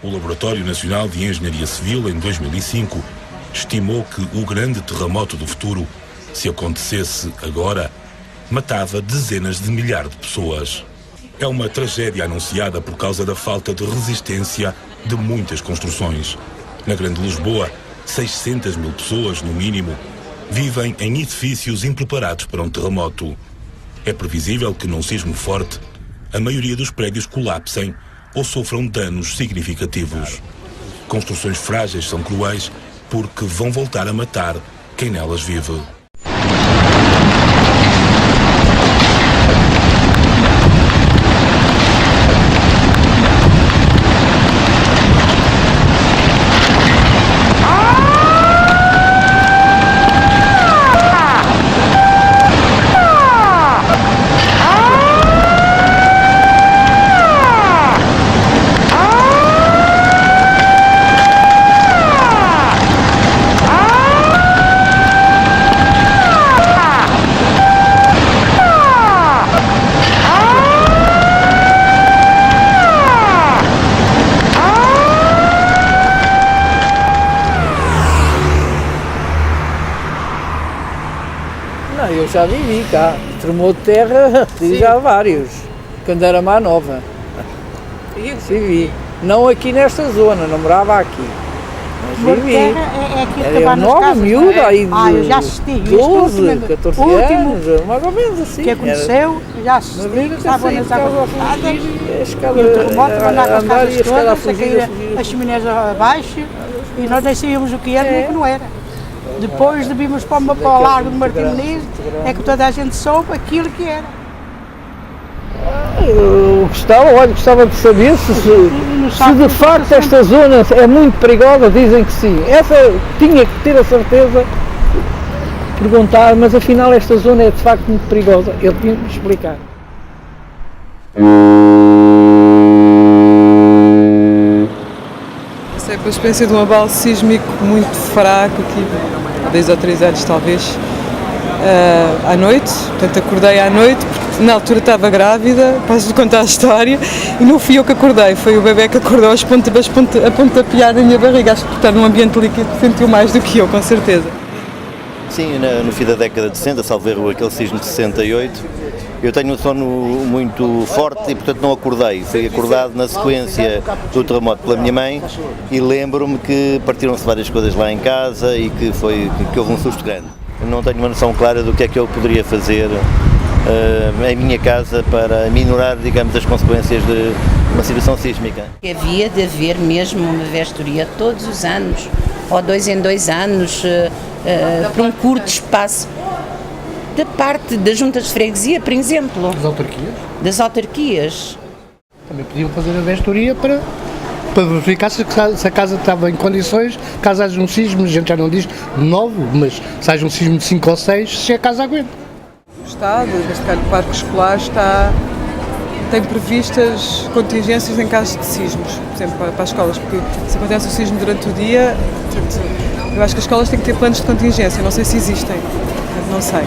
O Laboratório Nacional de Engenharia Civil, em 2005, estimou que o grande terremoto do futuro, se acontecesse agora, matava dezenas de milhares de pessoas. É uma tragédia anunciada por causa da falta de resistência de muitas construções. Na Grande Lisboa, 600 mil pessoas, no mínimo, vivem em edifícios impreparados para um terremoto. É previsível que, num sismo forte, a maioria dos prédios colapsem ou sofram danos significativos. Construções frágeis são cruéis porque vão voltar a matar quem nelas vive. Não, eu já vivi cá, terremoto de terra, já vários, quando era mais nova. Vivi. Não aqui nesta zona, não morava aqui. Mas vivi. É aqui Era eu nova, miúda, aí de eu já assisti. 12, 14 anos, mais ou menos assim. O que aconteceu, eu já assisti. Estavam nas águas a escada, o terremoto, mandar com as andar e a casas escada a todas, a fugir, cair a fugir. as chiminés abaixo, e nós nem sabíamos o que era nem o que não era. Depois de virmos para o Largo de Martim Moniz, é que toda a gente soube aquilo que era. Eu gostava de saber se de facto esta zona é muito perigosa, dizem que sim. Essa tinha que ter a certeza, perguntar, mas afinal esta zona é de facto muito perigosa. Eu tinha que me explicar. Passei pela experiência de um abalo sísmico muito fraco, aqui há 2 ou 3 anos talvez, à noite. Portanto, acordei à noite, porque na altura estava grávida, posso-lhe contar a história, e não fui eu que acordei, foi o bebê que acordou a pontapear na minha barriga. Acho que por estar num ambiente líquido sentiu mais do que eu, com certeza. Sim, no fim da década de 60, salvo erro, aquele sismo de 68, eu tenho um sono muito forte e, portanto, não acordei. Fui acordado na sequência do terremoto pela minha mãe e lembro-me que partiram-se várias coisas lá em casa e que houve um susto grande. Não tenho uma noção clara do que é que eu poderia fazer em minha casa para minorar, digamos, as consequências de uma situação sísmica. Havia de haver mesmo uma vestoria todos os anos, ou 2 em 2 anos, por um curto espaço, da parte das juntas de freguesia, por exemplo. Das autarquias? Das autarquias. Também podiam fazer a vestoria para verificar se a casa estava em condições, caso haja um sismo, a gente já não diz novo, mas se haja um sismo de 5 ou 6, se a casa aguenta. O Estado, neste caso o Parque Escolar, tem previstas contingências em casos de sismos, por exemplo, para as escolas, porque se acontece o sismo durante o dia, eu acho que as escolas têm que ter planos de contingência, não sei se existem, não sei.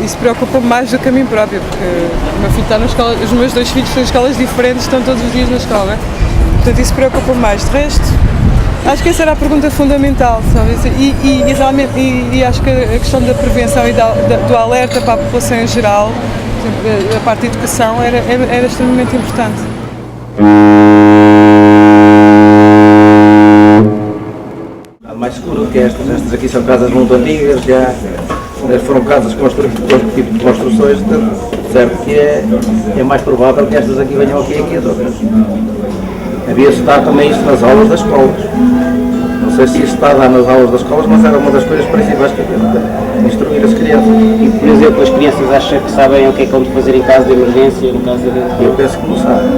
Isso preocupa-me mais do que a mim própria, porque o meu filho está na escola, os meus 2 filhos têm escolas diferentes, estão todos os dias na escola, portanto isso preocupa-me mais. De resto, acho que essa era a pergunta fundamental, sabe? E realmente acho que a questão da prevenção e do alerta para a população em geral, por exemplo, a parte da educação, era extremamente importante. Mais seguro que estas aqui são casas muito antigas, já foram casas com outro tipo de construções, certo que é mais provável que estas aqui venham aqui as outras. Havia-se estudar também isto nas aulas das escolas. Não sei se isto está a dar nas aulas das escolas, mas era uma das coisas principais que havia, instruir as crianças. E, por exemplo, as crianças acham que sabem o que é que vão fazer em caso de emergência, no caso de... Eu penso que não sabem.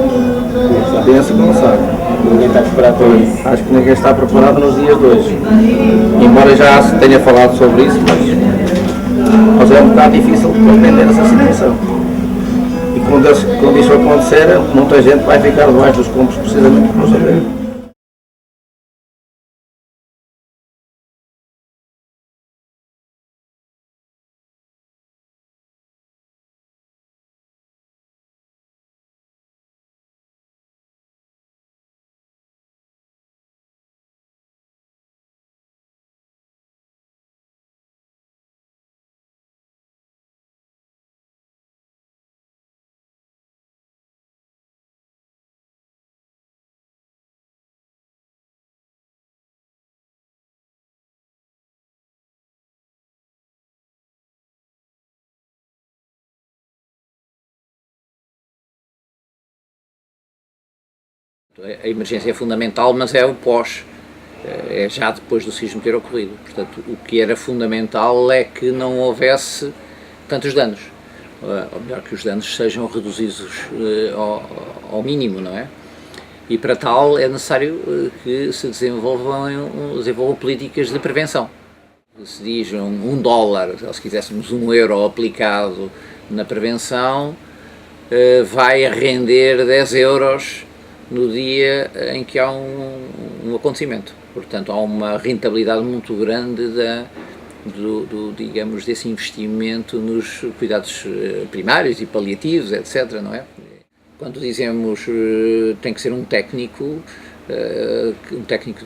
Penso que não sabem. Ninguém está preparado para isso. Acho que ninguém está preparado nos dias de hoje. Embora já se tenha falado sobre isso, mas é um bocado difícil compreender essa situação. E quando isso acontecer, muita gente vai ficar debaixo dos escombros precisamente por não saber. A emergência é fundamental, mas é o pós, é já depois do sismo ter ocorrido. Portanto, o que era fundamental é que não houvesse tantos danos, ou melhor, que os danos sejam reduzidos ao mínimo, não é? E para tal é necessário que se desenvolvam políticas de prevenção. Se diz $1, ou se quiséssemos €1 aplicado na prevenção, vai render 10 euros no dia em que há um acontecimento. Portanto, há uma rentabilidade muito grande digamos, desse investimento nos cuidados primários e paliativos, etc., não é? Quando dizemos tem que ser um técnico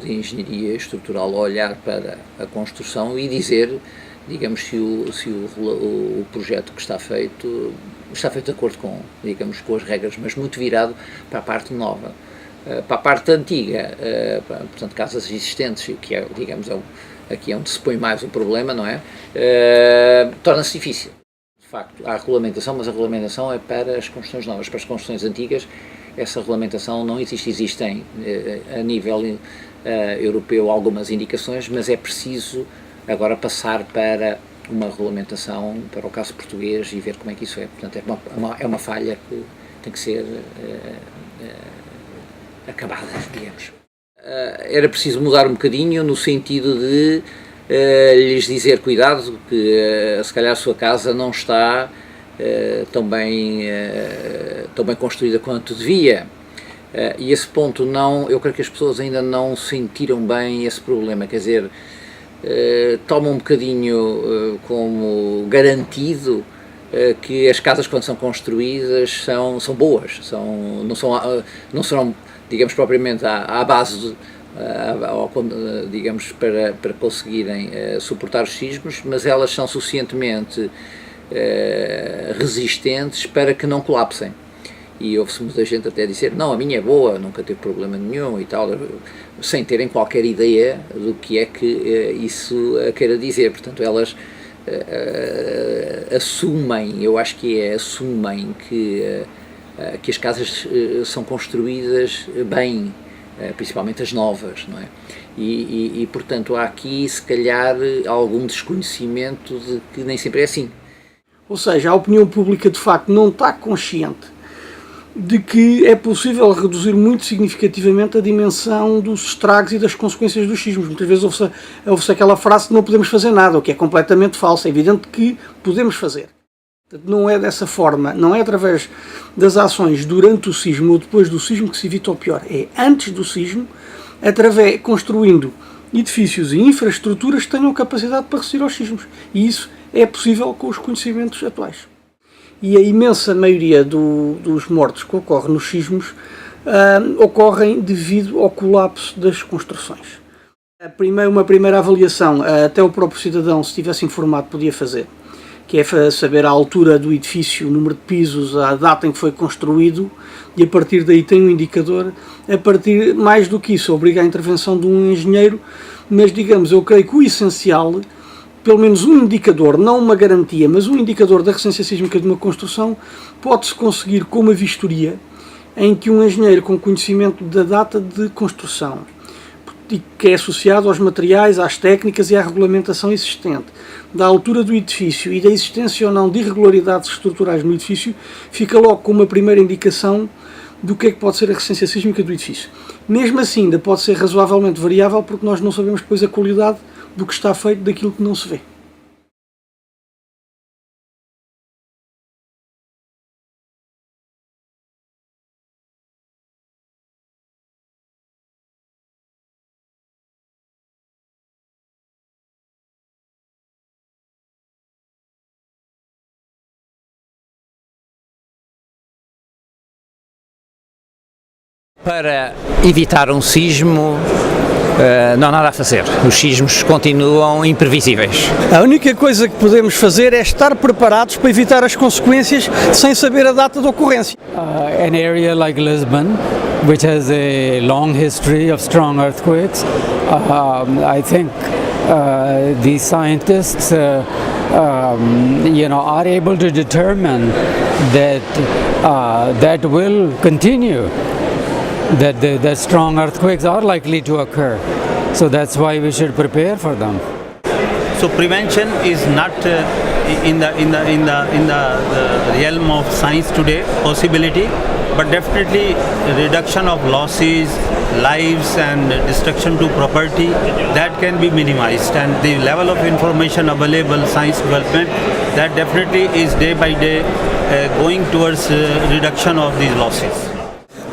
de engenharia estrutural a olhar para a construção e dizer, digamos, se o projeto que está feito de acordo com, digamos, com as regras, mas muito virado para a parte nova. Para a parte antiga, portanto, casas existentes, que é, digamos, aqui é onde se põe mais o problema, não é? Torna-se difícil. De facto, há regulamentação, mas a regulamentação é para as construções novas. Para as construções antigas, essa regulamentação não existe. Existem, a nível europeu, algumas indicações, mas é preciso agora passar para uma regulamentação para o caso português e ver como é que isso é. Portanto, é uma falha que tem que ser acabada, digamos. Era preciso mudar um bocadinho no sentido de lhes dizer, cuidado, que se calhar a sua casa não está tão bem construída quanto devia. E esse ponto eu creio que as pessoas ainda não sentiram bem esse problema, quer dizer, tomam um bocadinho como garantido que as casas, quando são construídas, são boas, não serão, digamos, propriamente à base digamos, para conseguirem suportar os sismos, mas elas são suficientemente resistentes para que não colapsem. E ouve-se muita gente até dizer, não, a minha é boa, nunca teve problema nenhum e tal, sem terem qualquer ideia do que é que isso queira dizer. Portanto, elas assumem, eu acho que assumem que as casas são construídas bem, principalmente as novas, não é? E, portanto, há aqui, se calhar, algum desconhecimento de que nem sempre é assim. Ou seja, a opinião pública, de facto, não está consciente de que é possível reduzir muito significativamente a dimensão dos estragos e das consequências dos sismos. Muitas vezes ouve-se aquela frase de não podemos fazer nada, o que é completamente falso. É evidente que podemos fazer. Não é dessa forma, não é através das ações durante o sismo ou depois do sismo que se evita o pior. É antes do sismo, construindo edifícios e infraestruturas que tenham capacidade para resistir aos sismos. E isso é possível com os conhecimentos atuais. E a imensa maioria dos mortos que ocorrem nos sismos ocorrem devido ao colapso das construções. Uma primeira avaliação, até o próprio cidadão, se estivesse informado, podia fazer, que é saber a altura do edifício, o número de pisos, a data em que foi construído, e a partir daí tem um indicador. Mais do que isso, obriga a intervenção de um engenheiro, mas, digamos, eu creio que o essencial, pelo menos um indicador, não uma garantia, mas um indicador da resistência sísmica de uma construção, pode-se conseguir com uma vistoria em que um engenheiro com conhecimento da data de construção, que é associado aos materiais, às técnicas e à regulamentação existente, da altura do edifício e da existência ou não de irregularidades estruturais no edifício, fica logo com uma primeira indicação do que é que pode ser a resistência sísmica do edifício. Mesmo assim, ainda pode ser razoavelmente variável, porque nós não sabemos depois a qualidade do que está feito daquilo que não se vê. Para evitar um sismo, não há nada a fazer. Os sismos continuam imprevisíveis. A única coisa que podemos fazer é estar preparados para evitar as consequências sem saber a data de ocorrência. An area like Lisbon, which has a long history of strong earthquakes, I think the scientists are able to determine that that will continue. that strong earthquakes are likely to occur. So that's why we should prepare for them. So prevention is not in the realm of science today possibility, but definitely reduction of losses, lives and destruction to property, that can be minimized, and the level of information available, science development, that definitely is day by day going towards reduction of these losses.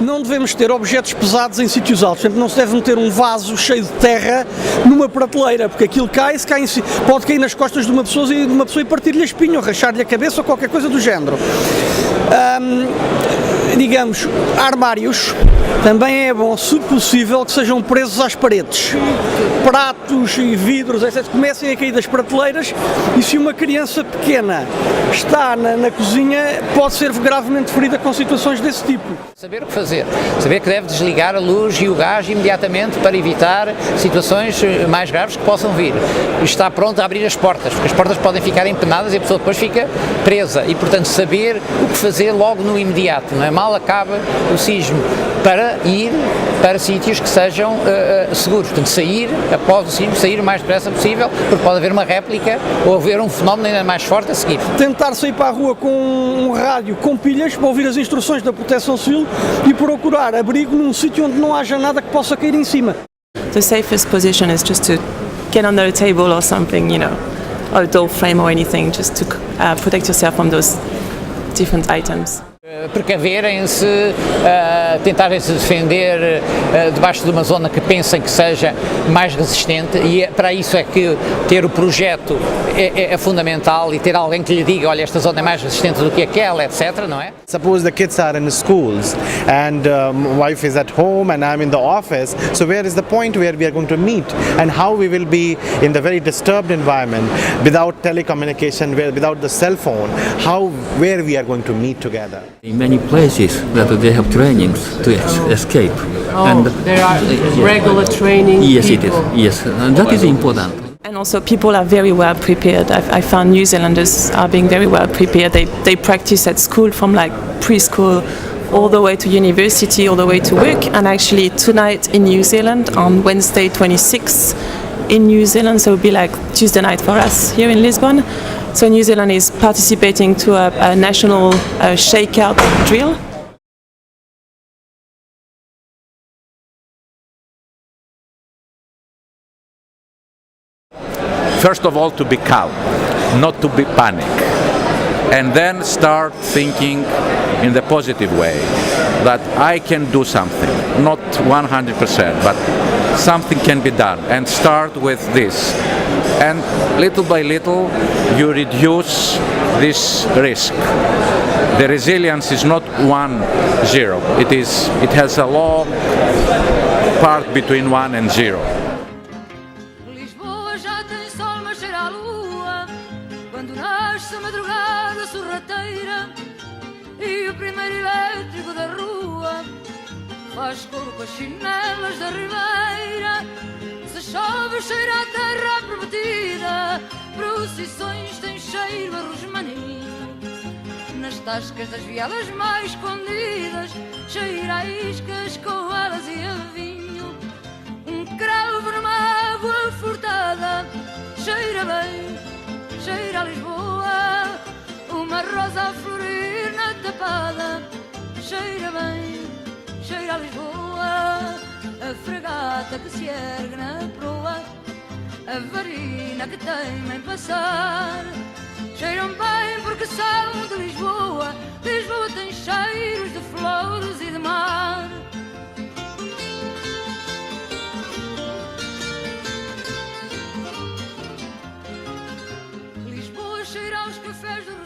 Não devemos ter objetos pesados em sítios altos, portanto não se deve meter um vaso cheio de terra numa prateleira, porque aquilo pode cair nas costas de uma pessoa e partir-lhe a espinha, ou rachar-lhe a cabeça ou qualquer coisa do género. Digamos, armários, também é bom, se possível, que sejam presos às paredes. Pratos e vidros, etc., comecem a cair das prateleiras, e se uma criança pequena está na cozinha, pode ser gravemente ferida com situações desse tipo. Saber o que fazer, saber que deve desligar a luz e o gás imediatamente para evitar situações mais graves que possam vir. Está pronto a abrir as portas, porque as portas podem ficar empenadas e a pessoa depois fica presa, e portanto saber o que fazer logo no imediato, não é? Mal acaba o sismo, para ir para sítios que sejam seguros, portanto sair após o sismo, sair o mais depressa possível, porque pode haver uma réplica ou haver um fenómeno ainda mais forte a seguir. Tentar sair para a rua com um rádio com pilhas para ouvir as instruções da Proteção Civil e procurar abrigo num sítio onde não haja nada que possa cair em cima. The safest position is just to get under a table or something, you know, or a door frame or anything, just to protect yourself from those different items. Precaverem-se, tentarem-se defender debaixo de uma zona que pensem que seja mais resistente, e para isso é que ter o projeto é fundamental, e ter alguém que lhe diga, olha, esta zona é mais resistente do que aquela, etc., não é? Suppose the kids are in schools and wife is at home and I'm in the office, so where is the point where we are going to meet, and how we will be in the very disturbed environment without telecommunication, without the cell phone, where we are going to meet together. In many places that they have trainings to escape. And there are regular training. Yes, it is. Yes, and that is important. And also people are very well prepared. I found New Zealanders are being very well prepared. They practice at school from like preschool all the way to university, all the way to work. And actually tonight in New Zealand, on Wednesday 26th in New Zealand, so it will be like Tuesday night for us here in Lisbon. So New Zealand is participating to a national shakeout drill. First of all, to be calm, not to be panic, and then start thinking in the positive way that I can do something, not 100%, but something can be done, and start with this. And little by little you reduce this risk. The resilience is not 1-0, it has a long part between 1 and 0. Lisboa já tem sol, mas cheira a lua quando nasce a madrugada sorrateira e o primeiro elétrico da rua faz coro com as chinelas da ribeira. Se chove, cheira a terra prometida, procissões têm cheiro a rosmaninho. Nas tascas das vielas mais escondidas, cheira a iscas com elas e a vinho. Um cravo numa água furtada, cheira bem, cheira a Lisboa. Uma rosa a florir na tapada, cheira bem, cheira a Lisboa. A fragata que se ergue na proa, a varina que teima em passar, cheiram bem porque são de Lisboa. Lisboa tem cheiros de flores e de mar. Lisboa cheira aos cafés do